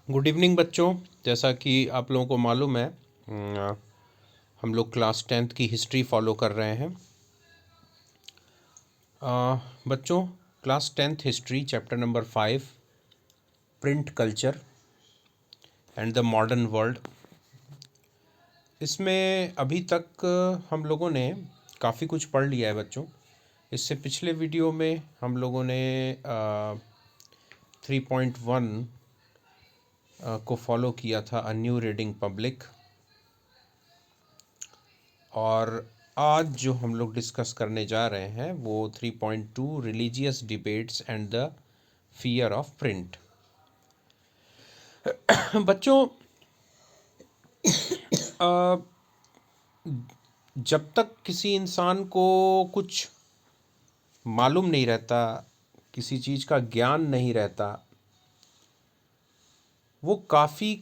Good evening बच्चों। जैसा कि आप लोगों को मालूम है, हम लोग क्लास 10th की हिस्ट्री फॉलो कर रहे हैं। बच्चों, class 10th history chapter number 5, print culture and the modern world. इसमें अभी तक हम लोगों ने काफ़ी कुछ पढ़ लिया है बच्चों। इससे पिछले वीडियो में हम लोगों ने 3.1 को फॉलो किया था, अ न्यू रीडिंग पब्लिक। और आज जो हम लोग डिस्कस करने जा रहे हैं वो 3.2 religious debates and the fear of print. बच्चों, जब तक किसी इंसान को कुछ मालूम नहीं रहता, किसी चीज़ का ज्ञान नहीं रहता, वो काफ़ी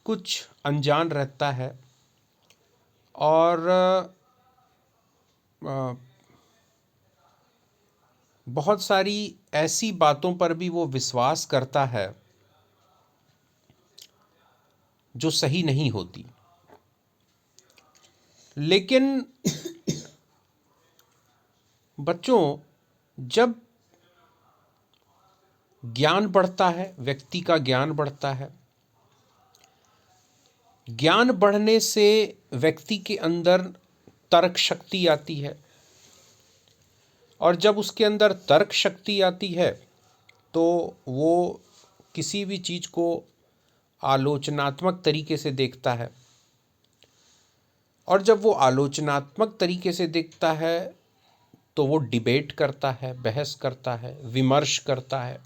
कुछ अनजान रहता है और बहुत सारी ऐसी बातों पर भी वो विश्वास करता है जो सही नहीं होती। लेकिन बच्चों, जब ज्ञान बढ़ता है, व्यक्ति का ज्ञान बढ़ता है, ज्ञान बढ़ने से व्यक्ति के अंदर तर्क शक्ति आती है, और जब उसके अंदर तर्क शक्ति आती है तो वो किसी भी चीज़ को आलोचनात्मक तरीके से देखता है। और जब वो आलोचनात्मक तरीके से देखता है तो वो डिबेट करता है, बहस करता है, विमर्श करता है,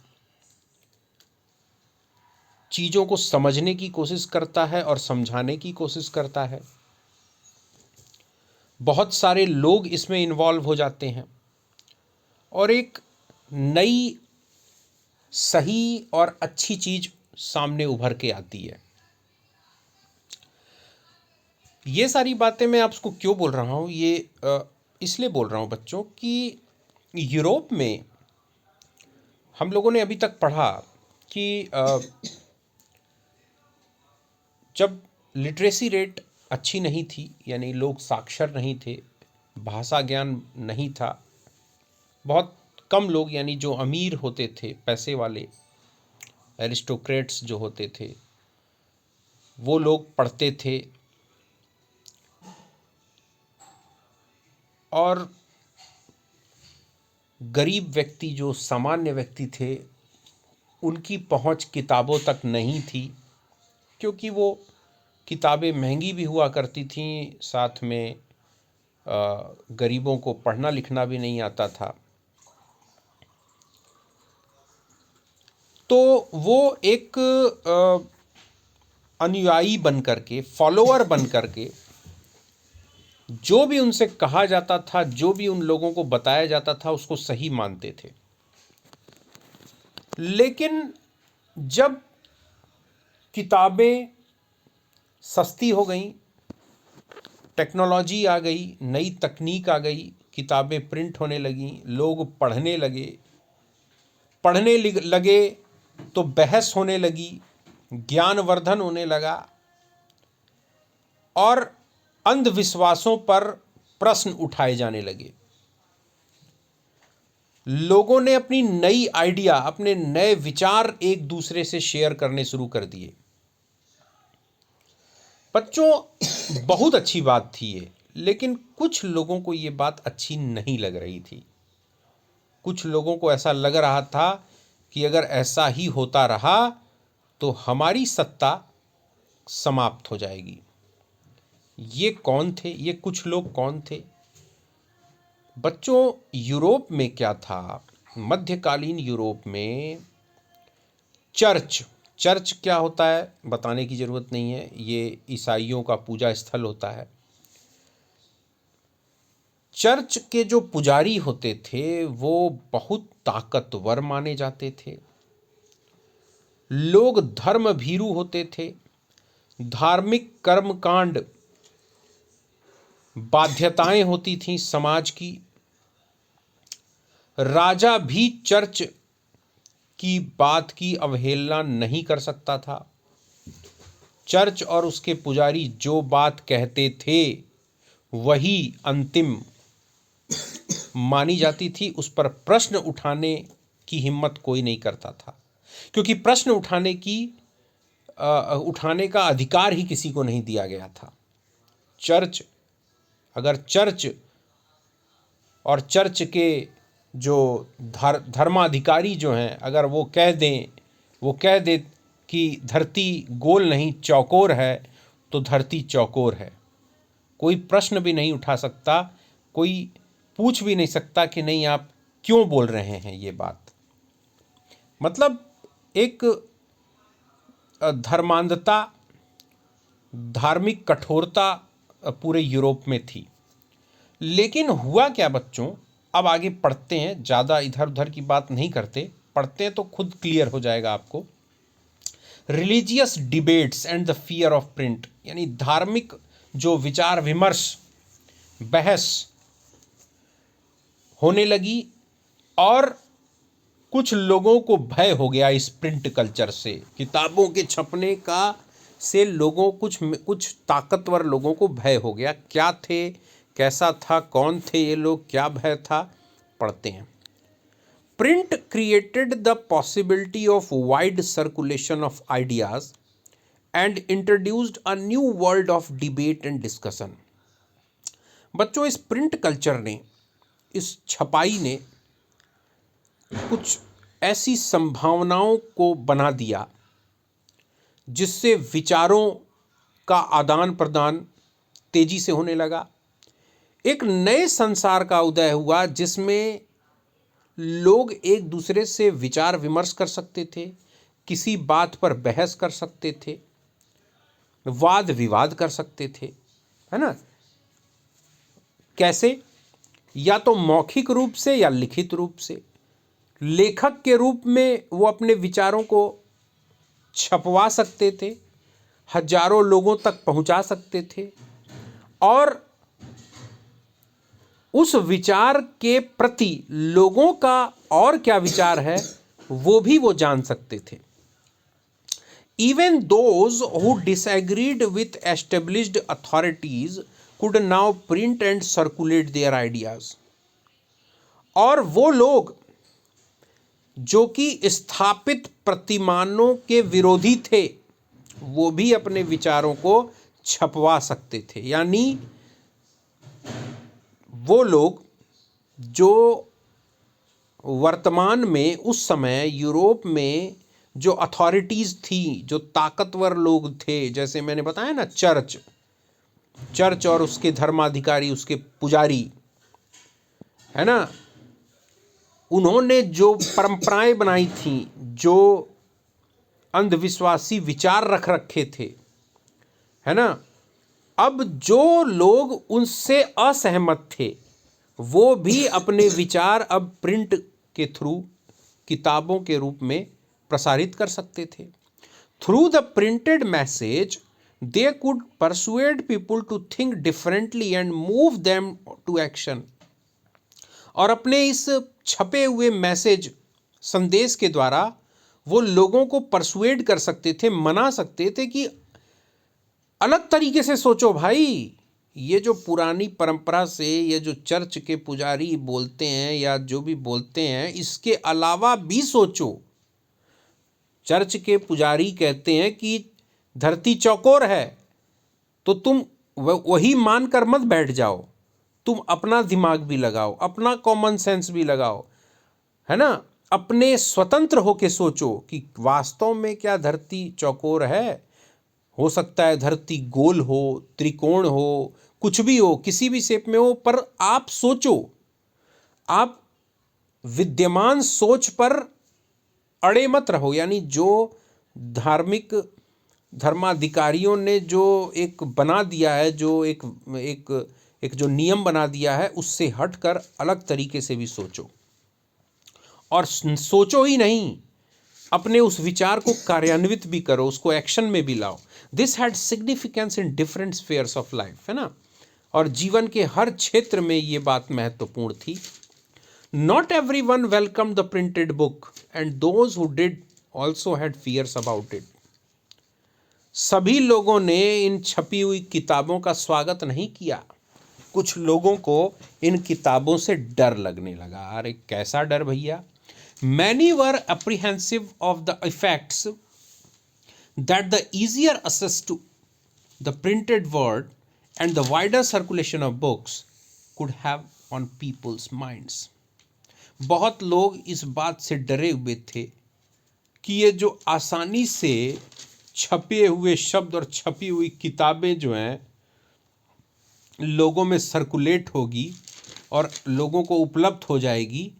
चीज़ों को समझने की कोशिश करता है और समझाने की कोशिश करता है। बहुत सारे लोग इसमें इन्वॉल्व हो जाते हैं और एक नई, सही और अच्छी चीज़ सामने उभर के आती है। ये सारी बातें मैं आपको क्यों बोल रहा हूँ, ये इसलिए बोल रहा हूँ बच्चों कि यूरोप में हम लोगों ने अभी तक पढ़ा कि जब लिटरेसी रेट अच्छी नहीं थी, यानी लोग साक्षर नहीं थे, भाषा ज्ञान नहीं था, बहुत कम लोग, यानी जो अमीर होते थे, पैसे वाले एरिस्टोक्रेट्स जो होते थे, वो लोग पढ़ते थे, और गरीब व्यक्ति, जो सामान्य व्यक्ति थे, उनकी पहुंच किताबों तक नहीं थी, क्योंकि वो किताबें महंगी भी हुआ करती थीं, साथ में गरीबों को पढ़ना लिखना भी नहीं आता था। तो वो एक अनुयायी बन करके, फॉलोअर बन करके, जो भी उनसे कहा जाता था, जो भी उन लोगों को बताया जाता था, उसको सही मानते थे। लेकिन जब किताबें सस्ती हो गई, टेक्नोलॉजी आ गई, नई तकनीक आ गई, किताबें प्रिंट होने लगी, लोग पढ़ने लगे तो बहस होने लगी, ज्ञानवर्धन होने लगा, और अंधविश्वासों पर प्रश्न उठाए जाने लगे। लोगों ने अपनी नई आइडिया, अपने नए विचार एक दूसरे से शेयर करने शुरू कर दिए। बच्चों, बहुत अच्छी बात थी ये, लेकिन कुछ लोगों को ये बात अच्छी नहीं लग रही थी। कुछ लोगों को ऐसा लग रहा था कि अगर ऐसा ही होता रहा तो हमारी सत्ता समाप्त हो जाएगी। ये कौन थे? ये कुछ लोग कौन थे? बच्चों, यूरोप में क्या था? मध्यकालीन यूरोप में चर्च चर्च क्या होता है बताने की ज़रूरत नहीं है, ये ईसाइयों का पूजा स्थल होता है। चर्च के जो पुजारी होते थे वो बहुत ताकतवर माने जाते थे। लोग धर्म भीरू होते थे। धार्मिक कर्मकांड, बाध्यताएं होती थीं समाज की। राजा भी चर्च की बात की अवहेलना नहीं कर सकता था। चर्च और उसके पुजारी जो बात कहते थे वही अंतिम मानी जाती थी। उस पर प्रश्न उठाने की हिम्मत कोई नहीं करता था, क्योंकि प्रश्न उठाने का अधिकार ही किसी को नहीं दिया गया था। अगर चर्च और चर्च के जो धर्माधिकारी जो हैं, अगर वो कह दे कि धरती गोल नहीं चौकोर है, तो धरती चौकोर है। कोई प्रश्न भी नहीं उठा सकता, कोई पूछ भी नहीं सकता कि नहीं आप क्यों बोल रहे हैं ये बात। मतलब एक धर्मांधता, धार्मिक कठोरता पूरे यूरोप में थी। लेकिन हुआ क्या बच्चों, अब आगे पढ़ते हैं, ज़्यादा इधर उधर की बात नहीं करते, पढ़ते हैं तो खुद क्लियर हो जाएगा आपको। Religious debates and the fear of print, यानी धार्मिक जो विचार विमर्श, बहस होने लगी और कुछ लोगों को भय हो गया इस प्रिंट कल्चर से, किताबों के छपने का से लोगों कुछ ताकतवर लोगों को भय हो गया। क्या थे, कैसा था, कौन थे ये लोग, क्या भय था, पढ़ते हैं। Print created the possibility of wide circulation of ideas and introduced a new world of debate and discussion. बच्चों, इस प्रिंट कल्चर ने, इस छपाई ने कुछ ऐसी संभावनाओं को बना दिया जिससे विचारों का आदान प्रदान तेजी से होने लगा। एक नए संसार का उदय हुआ जिसमें लोग एक दूसरे से विचार विमर्श कर सकते थे, किसी बात पर बहस कर सकते थे, वाद विवाद कर सकते थे, है ना। कैसे? या तो मौखिक रूप से या लिखित रूप से। लेखक के रूप में वो अपने विचारों को छपवा सकते थे, हजारों लोगों तक पहुंचा सकते थे और उस विचार के प्रति लोगों का और क्या विचार है वो भी वो जान सकते थे। Even those who disagreed with established authorities could now print and circulate their ideas. और वो लोग जो कि स्थापित प्रतिमानों के विरोधी थे वो भी अपने विचारों को छपवा सकते थे। यानी वो लोग जो वर्तमान में उस समय यूरोप में जो अथॉरिटीज़ थी, जो ताकतवर लोग थे, जैसे मैंने बताया ना, चर्च और उसके धर्माधिकारी, उसके पुजारी, है ना, उन्होंने जो परंपराएं बनाई थी, जो अंधविश्वासी विचार रख रखे थे, है ना, अब जो लोग उनसे असहमत थे वो भी अपने विचार अब प्रिंट के थ्रू, किताबों के रूप में प्रसारित कर सकते थे। Through the printed message they could persuade people to think differently and move them to action. और अपने इस छपे हुए मैसेज, संदेश के द्वारा वो लोगों को परसुएड कर सकते थे, मना सकते थे कि अलग तरीके से सोचो भाई। ये जो पुरानी परंपरा से ये जो चर्च के पुजारी बोलते हैं या जो भी बोलते हैं, इसके अलावा भी सोचो। चर्च के पुजारी कहते हैं कि धरती चौकोर है, तो तुम वही मानकर मत बैठ जाओ, तुम अपना दिमाग भी लगाओ, अपना कॉमन सेंस भी लगाओ, है ना। अपने स्वतंत्र होके सोचो कि वास्तव में क्या धरती चौकोर है। हो सकता है धरती गोल हो, त्रिकोण हो, कुछ भी हो, किसी भी शेप में हो, पर आप सोचो। आप विद्यमान सोच पर अड़े मत रहो। यानी जो धर्माधिकारियों ने जो एक बना दिया है, जो एक जो नियम बना दिया है, उससे हटकर अलग तरीके से भी सोचो। और सोचो ही नहीं, अपने उस विचार को कार्यान्वित भी करो, उसको एक्शन में भी लाओ। This had significance in different spheres of life, है ना। और जीवन के हर क्षेत्र में ये बात महत्वपूर्ण थी। Not everyone welcome the printed book and those who did also had fears about it. सभी लोगों ने इन छपी हुई किताबों का स्वागत नहीं किया। कुछ लोगों को इन किताबों से डर लगने लगा। अरे कैसा डर भैया? Many were apprehensive of the effects that the easier access to the printed word and the wider circulation of books could have on people's minds. बहुत लोग इस बात से डरे हुए थे कि ये जो आसानी से छपे हुए शब्द और छपी हुई किताबें जो हैं लोगों में सर्कुलेट होगी और लोगों को उपलब्ध हो जाएगी,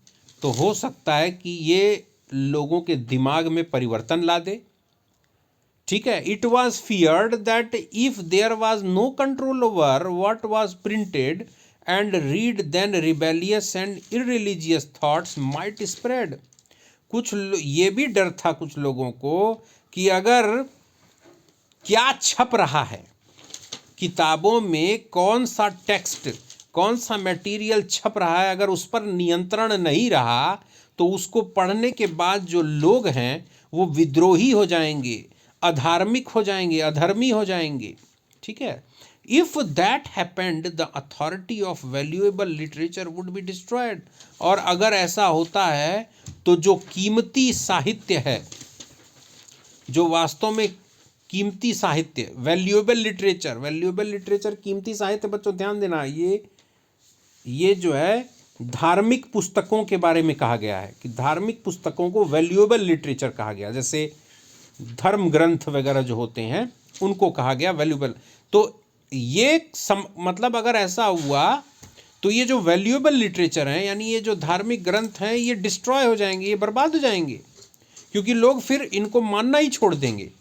तो हो सकता है कि ये लोगों के दिमाग में परिवर्तन ला दे। ठीक है, it was feared that if there was no control over what was printed and read, then rebellious and irreligious thoughts might spread. ये भी डर था कुछ लोगों को कि अगर क्या छप रहा है किताबों में, कौन सा टेक्स्ट, कौन सा मटेरियल छप रहा है, अगर उस पर नियंत्रण नहीं रहा तो उसको पढ़ने के बाद जो लोग हैं वो विद्रोही हो जाएंगे, अधार्मिक हो जाएंगे, अधर्मी हो जाएंगे। ठीक है, if that happened the authority of valuable literature would be destroyed. और अगर ऐसा होता है तो जो कीमती साहित्य है, जो वास्तव में कीमती साहित्य, वैल्यूएबल लिटरेचर कीमती साहित्य, बच्चों ध्यान देना, ये जो है धार्मिक पुस्तकों के बारे में कहा गया है कि धार्मिक पुस्तकों को वैल्यूएबल लिटरेचर कहा गया। जैसे धर्म ग्रंथ वगैरह जो होते हैं उनको कहा गया वैल्यूएबल। तो ये मतलब अगर ऐसा हुआ तो ये जो वैल्यूएबल लिटरेचर हैं, यानी ये जो धार्मिक ग्रंथ हैं, ये डिस्ट्रॉय हो जाएंगे, ये बर्बाद हो जाएंगे, क्योंकि लोग फिर इनको मानना ही छोड़ देंगे।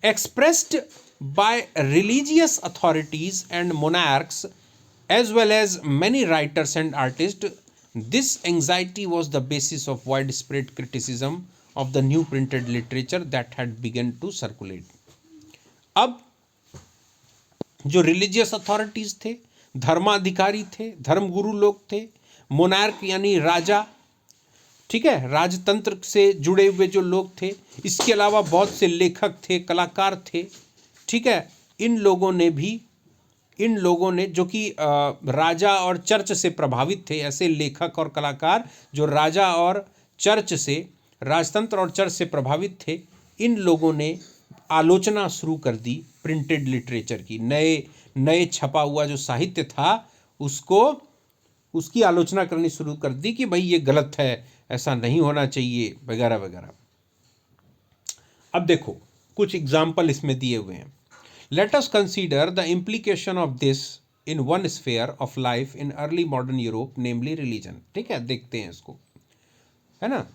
Expressed by religious authorities and monarchs as well as many writers and artists, this anxiety was the basis of widespread criticism of the new printed literature that had begun to circulate. अब जो religious authorities थे, धर्माधिकारी थे, धर्मगुरु लोग थे, monarch यानी राजा, ठीक है, राजतंत्र से जुड़े हुए जो लोग थे, इसके अलावा बहुत से लेखक थे, कलाकार थे। ठीक है, इन लोगों ने जो कि राजा और चर्च से प्रभावित थे, ऐसे लेखक और कलाकार जो राजा और चर्च से, राजतंत्र और चर्च से प्रभावित थे, इन लोगों ने आलोचना शुरू कर दी प्रिंटेड लिटरेचर की। नए छपा हुआ जो साहित्य था उसकी आलोचना करनी शुरू कर दी कि भाई ये गलत है, ऐसा नहीं होना चाहिए, वगैरह वगैरह। अब देखो कुछ एग्जाम्पल इसमें दिए हुए हैं। Let us consider the implication of this in one sphere of life in early modern Europe, namely religion. ठीक है, देखते हैं इसको, है ना।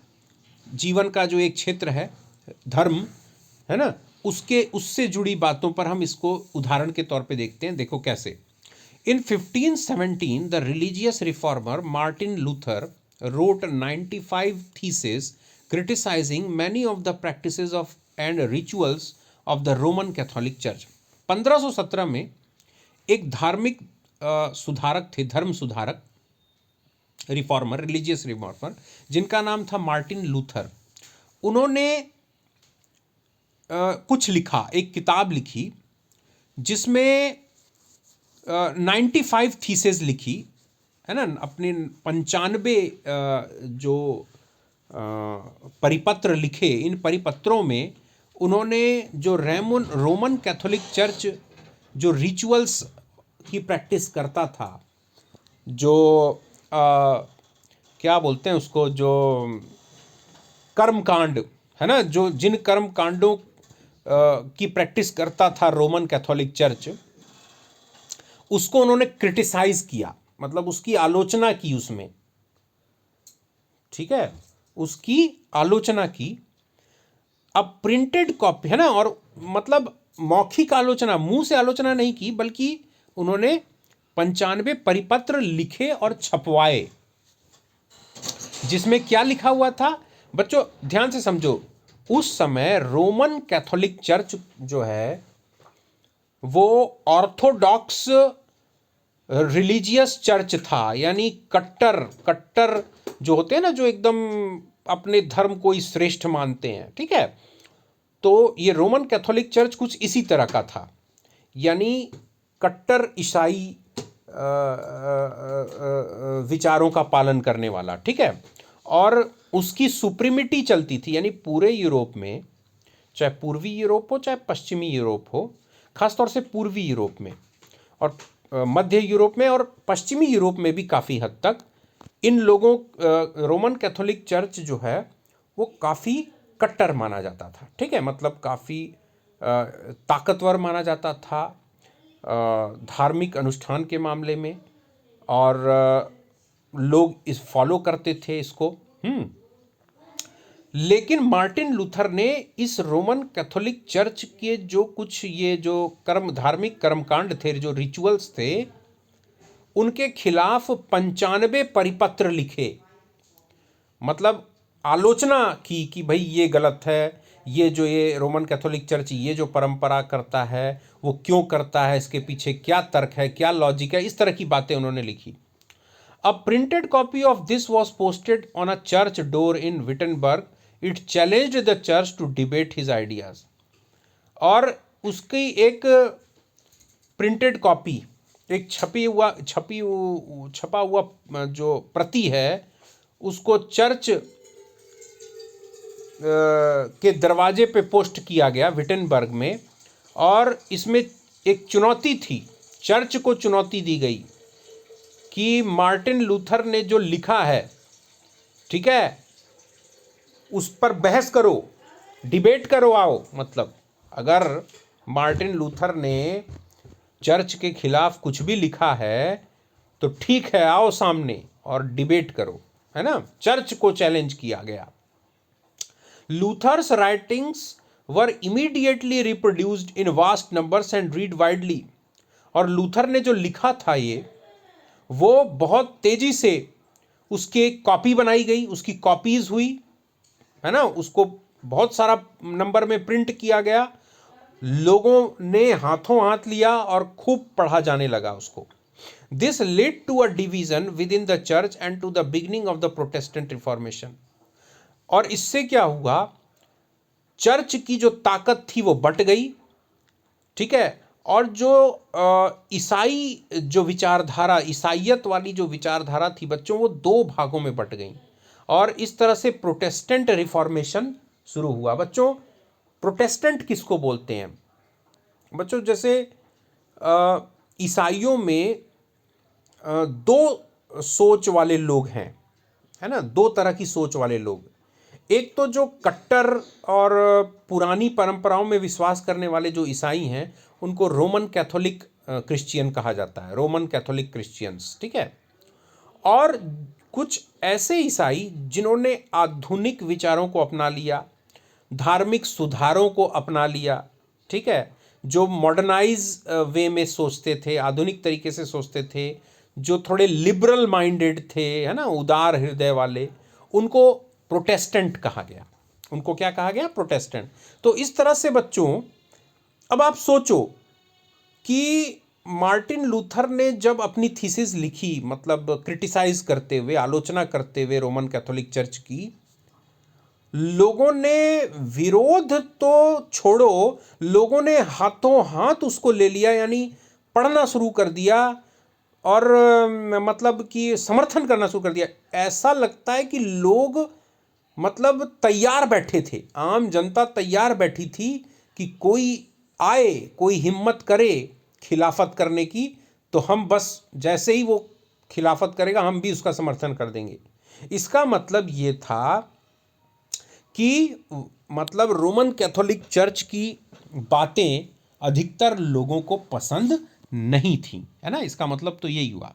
जीवन का जो एक क्षेत्र है, धर्म है ना, उससे जुड़ी बातों पर हम इसको उदाहरण के तौर पे देखते हैं। देखो कैसे। In 1517 the religious reformer Martin Luther wrote 95 theses criticizing many of the practices of and rituals of the Roman Catholic Church. 1517 में एक धार्मिक सुधारक थे, धर्म सुधारक, रिफॉर्मर, रिलीजियस रिफॉर्मर, जिनका नाम था मार्टिन लूथर। उन्होंने कुछ लिखा, एक किताब लिखी जिसमें 95 थीसेस लिखी, है ना। अपने 95 जो परिपत्र लिखे, इन परिपत्रों में उन्होंने जो रोमन कैथोलिक चर्च जो रिचुअल्स की प्रैक्टिस करता था, जो क्या बोलते हैं उसको, जो कर्मकांड है ना, जो जिन कर्म कांडों की प्रैक्टिस करता था रोमन कैथोलिक चर्च, उसको उन्होंने क्रिटिसाइज किया, मतलब उसकी आलोचना की उसमें। ठीक है, उसकी आलोचना की। अब प्रिंटेड कॉपी है ना, और मतलब मौखिक आलोचना, मुंह से आलोचना नहीं की, बल्कि उन्होंने 95 परिपत्र लिखे और छपवाए, जिसमें क्या लिखा हुआ था बच्चों, ध्यान से समझो। उस समय रोमन कैथोलिक चर्च जो है वो ऑर्थोडॉक्स रिलीजियस चर्च था, यानी कट्टर जो होते हैं ना, जो एकदम अपने धर्म को ही श्रेष्ठ मानते हैं। ठीक है, तो ये रोमन कैथोलिक चर्च कुछ इसी तरह का था, यानी कट्टर ईसाई विचारों का पालन करने वाला, ठीक है। और उसकी सुप्रीमिटी चलती थी, यानी पूरे यूरोप में, चाहे पूर्वी यूरोप हो चाहे पश्चिमी यूरोप हो, खासतौर से पूर्वी यूरोप में और मध्य यूरोप में और पश्चिमी यूरोप में भी काफ़ी हद तक इन लोगों रोमन कैथोलिक चर्च जो है वो काफ़ी कट्टर माना जाता था, ठीक है। मतलब काफ़ी ताकतवर माना जाता था धार्मिक अनुष्ठान के मामले में, और लोग इस फॉलो करते थे इसको। लेकिन मार्टिन लूथर ने इस रोमन कैथोलिक चर्च के जो कुछ ये जो धार्मिक कर्मकांड थे, जो रिचुअल्स थे, उनके खिलाफ 95 परिपत्र लिखे, मतलब आलोचना की कि भाई ये गलत है, ये रोमन कैथोलिक चर्च ये जो परंपरा करता है वो क्यों करता है, इसके पीछे क्या तर्क है, क्या लॉजिक है, इस तरह की बातें उन्होंने लिखी। A printed copy of this was posted on a church door in Wittenberg. It challenged the church to debate his ideas. और उसकी एक प्रिंटेड कॉपी, एक छपा हुआ जो प्रति है, उसको चर्च के दरवाजे पे पोस्ट किया गया विटनबर्ग में। और इसमें एक चुनौती थी, चर्च को चुनौती दी गई कि मार्टिन लूथर ने जो लिखा है, ठीक है, उस पर बहस करो, डिबेट करो, आओ। मतलब अगर मार्टिन लूथर ने चर्च के खिलाफ कुछ भी लिखा है तो ठीक है, आओ सामने और डिबेट करो, है ना। चर्च को चैलेंज किया गया। Luther's writings were immediately reproduced in vast numbers and read widely। और लूथर ने जो लिखा था ये, वो बहुत तेजी से उसकी कॉपी बनाई गई, उसकी कॉपीज हुई, है ना, उसको बहुत सारा नंबर में प्रिंट किया गया, लोगों ने हाथों हाथ लिया और खूब पढ़ा जाने लगा उसको। This led to a division within the church and to the beginning of the Protestant Reformation. और इससे क्या हुआ, चर्च की जो ताकत थी वो बट गई, ठीक है। और जो ईसाई जो विचारधारा, ईसाइयत वाली जो विचारधारा थी बच्चों, वो दो भागों में बट गई, और इस तरह से प्रोटेस्टेंट रिफॉर्मेशन शुरू हुआ। बच्चों, प्रोटेस्टेंट किसको बोलते हैं बच्चों? जैसे ईसाइयों में दो सोच वाले लोग हैं, है ना, दो तरह की सोच वाले लोग। एक तो जो कट्टर और पुरानी परंपराओं में विश्वास करने वाले जो ईसाई हैं, उनको रोमन कैथोलिक क्रिश्चियन कहा जाता है, रोमन कैथोलिक क्रिश्चियंस, ठीक है। और कुछ ऐसे ईसाई जिन्होंने आधुनिक विचारों को अपना लिया, धार्मिक सुधारों को अपना लिया, ठीक है, जो मॉडर्नाइज वे में सोचते थे, आधुनिक तरीके से सोचते थे, जो थोड़े लिबरल माइंडेड थे, है ना, उदार हृदय वाले, उनको प्रोटेस्टेंट कहा गया। उनको क्या कहा गया? प्रोटेस्टेंट। तो इस तरह से बच्चों, अब आप सोचो कि मार्टिन लूथर ने जब अपनी थीसिस लिखी, मतलब क्रिटिसाइज करते हुए, आलोचना करते हुए रोमन कैथोलिक चर्च की, लोगों ने विरोध तो छोड़ो, लोगों ने हाथों हाथ उसको ले लिया, यानी पढ़ना शुरू कर दिया और मतलब कि समर्थन करना शुरू कर दिया। ऐसा लगता है कि लोग मतलब तैयार बैठे थे, आम जनता तैयार बैठी थी कि कोई आए, कोई हिम्मत करे खिलाफत करने की, तो हम बस जैसे ही वो खिलाफत करेगा हम भी उसका समर्थन कर देंगे। इसका मतलब ये था कि मतलब रोमन कैथोलिक चर्च की बातें अधिकतर लोगों को पसंद नहीं थी, है ना। इसका मतलब तो यही हुआ।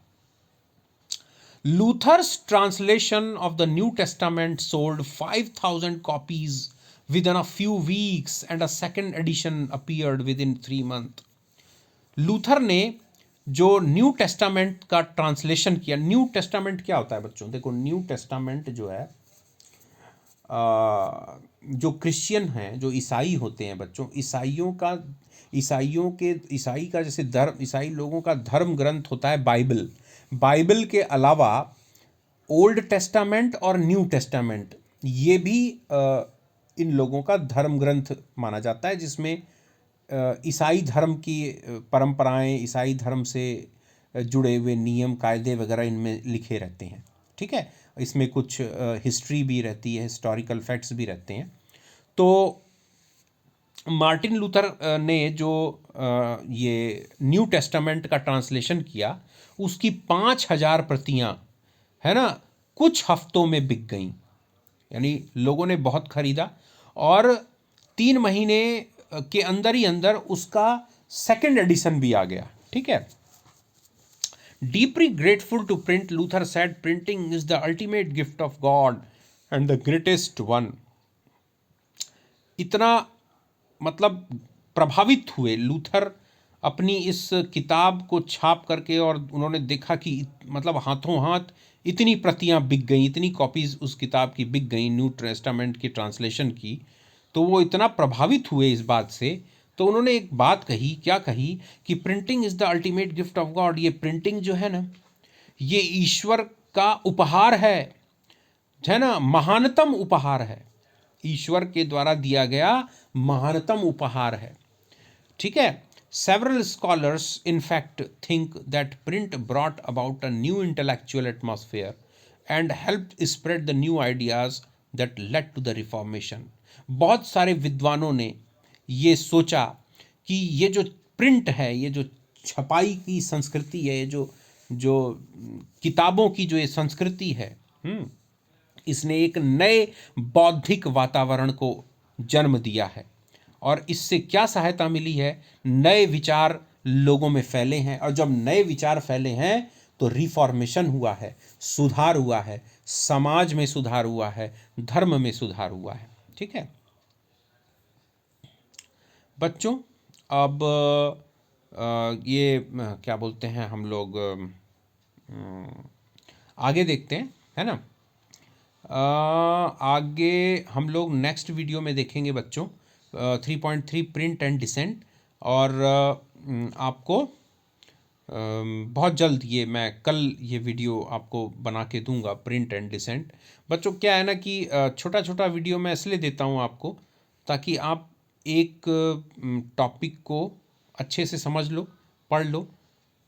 Luther's translation of the New Testament sold 5,000 copies within a few weeks and a second edition appeared within 3 months। Luther ने जो न्यू टेस्टामेंट का ट्रांसलेशन किया, न्यू टेस्टामेंट क्या होता है बच्चों? देखो, न्यू टेस्टामेंट जो है, जो क्रिश्चियन हैं, जो ईसाई होते हैं बच्चों, ईसाई का जैसे धर्म, ईसाई लोगों का धर्म ग्रंथ होता है बाइबल। बाइबल के अलावा ओल्ड टेस्टामेंट और न्यू टेस्टामेंट, ये भी इन लोगों का धर्म ग्रंथ माना जाता है, जिसमें ईसाई धर्म की परंपराएं, ईसाई धर्म से जुड़े हुए नियम कायदे वगैरह इनमें लिखे रहते हैं। ठीक है, इसमें कुछ हिस्ट्री भी रहती है, हिस्टोरिकल फैक्ट्स भी रहते हैं। तो मार्टिन लूथर ने जो ये न्यू टेस्टामेंट का ट्रांसलेशन किया, उसकी 5,000 प्रतियां, है ना, कुछ हफ्तों में बिक गईं। यानी लोगों ने बहुत खरीदा और 3 महीने के अंदर ही अंदर उसका सेकंड एडिशन भी आ गया। ठीक है, deeply grateful to print, Luther said printing is the ultimate gift of God and the greatest one. इतना मतलब प्रभावित हुए लूथर अपनी इस किताब को छाप करके, और उन्होंने देखा कि मतलब हाथों हाथ इतनी प्रतियां बिक गई, इतनी कॉपीज उस किताब की बिक गई न्यू टेस्टामेंट की ट्रांसलेशन की। तो वो इतना प्रभावित हुए इस बात से, तो उन्होंने एक बात कही, क्या कही कि printing is the ultimate gift of God. ये प्रिंटिंग जो है ना, ये ईश्वर का उपहार है ना, महानतम उपहार है, ईश्वर के द्वारा दिया गया महानतम उपहार है। ठीक है, several scholars in fact think that print brought about a new intellectual atmosphere and helped spread the new ideas that led to the reformation। बहुत सारे विद्वानों ने ये सोचा कि ये जो प्रिंट है, ये जो छपाई की संस्कृति है, ये जो जो किताबों की जो ये संस्कृति है, इसने एक नए बौद्धिक वातावरण को जन्म दिया है। और इससे क्या सहायता मिली है, नए विचार लोगों में फैले हैं, और जब नए विचार फैले हैं तो रिफॉर्मेशन हुआ है, सुधार हुआ है, समाज में सुधार हुआ है, धर्म में सुधार हुआ है। ठीक है बच्चों, अब ये क्या बोलते हैं हम लोग, आगे देखते हैं, है ना। आगे हम लोग नेक्स्ट वीडियो में देखेंगे बच्चों 3.3 प्रिंट एंड डिसेंट। और आपको बहुत जल्द ये मैं कल ये वीडियो आपको बना के दूंगा, प्रिंट एंड डिसेंट। बच्चों क्या है ना कि छोटा छोटा वीडियो मैं इसलिए देता हूँ आपको, ताकि आप एक टॉपिक को अच्छे से समझ लो, पढ़ लो।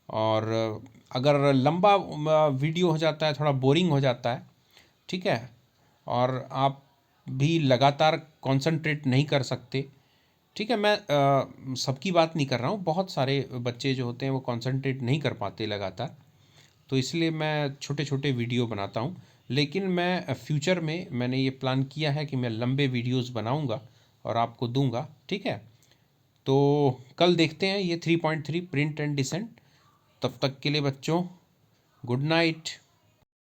और अगर लंबा वीडियो हो जाता है, थोड़ा बोरिंग हो जाता है, ठीक है, और आप भी लगातार कंसंट्रेट नहीं कर सकते। ठीक है, मैं सबकी बात नहीं कर रहा हूँ, बहुत सारे बच्चे जो होते हैं वो कंसंट्रेट नहीं कर पाते लगातार, तो इसलिए मैं छोटे छोटे वीडियो बनाता हूँ। लेकिन मैं फ्यूचर में मैंने ये प्लान किया है कि मैं लंबे वीडियोस बनाऊँगा और आपको दूंगा। ठीक है, तो कल देखते हैं ये 3.3 प्रिंट एंड डिसेंट। तब तक के लिए बच्चों, गुड नाइट।